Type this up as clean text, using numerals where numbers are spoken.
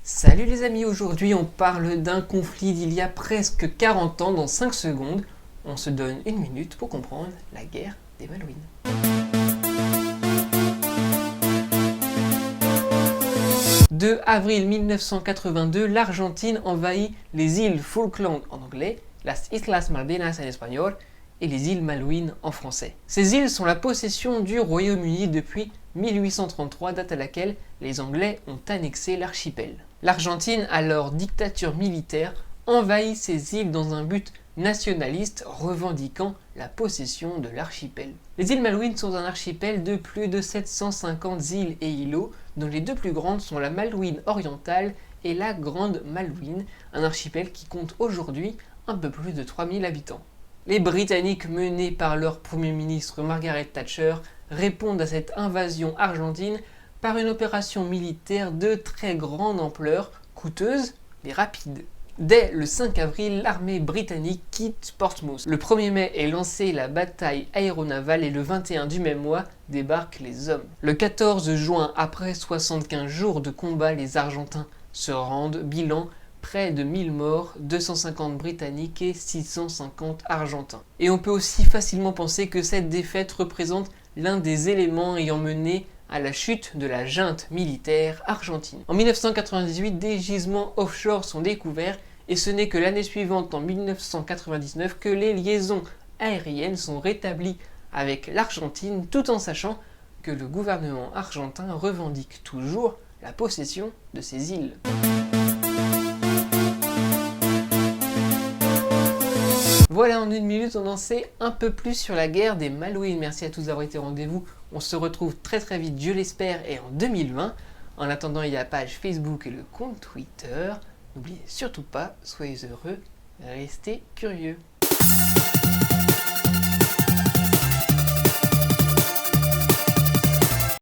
Salut les amis, aujourd'hui on parle d'un conflit d'il y a presque 40 ans dans 5 secondes. On se donne une minute pour comprendre la guerre des Malouines. 2 avril 1982, l'Argentine envahit les îles Falkland en anglais, las Islas Malvinas en espagnol, et les îles Malouines en français. Ces îles sont la possession du Royaume-Uni depuis 1833, date à laquelle les Anglais ont annexé l'archipel. L'Argentine, alors dictature militaire, envahit ces îles dans un but nationaliste revendiquant la possession de l'archipel. Les îles Malouines sont un archipel de plus de 750 îles et îlots, dont les deux plus grandes sont la Malouine orientale et la Grande Malouine, un archipel qui compte aujourd'hui un peu plus de 3000 habitants. Les Britanniques, menés par leur Premier ministre Margaret Thatcher, répondent à cette invasion argentine par une opération militaire de très grande ampleur, coûteuse mais rapide. Dès le 5 avril, l'armée britannique quitte Portsmouth. Le 1er mai est lancée la bataille aéronavale et le 21 du même mois débarquent les hommes. Le 14 juin, après 75 jours de combat, les Argentins se rendent, bilan près de 1000 morts, 250 Britanniques et 650 Argentins. Et on peut aussi facilement penser que cette défaite représente l'un des éléments ayant mené à la chute de la junte militaire argentine. En 1998, des gisements offshore sont découverts et ce n'est que l'année suivante, en 1999, que les liaisons aériennes sont rétablies avec l'Argentine, tout en sachant que le gouvernement argentin revendique toujours la possession de ces îles. Voilà, en une minute, on en sait un peu plus sur la guerre des Malouines. Merci à tous d'avoir été au rendez-vous. On se retrouve très vite, je l'espère, et en 2020. En attendant, il y a la page Facebook et le compte Twitter. N'oubliez surtout pas, soyez heureux, restez curieux.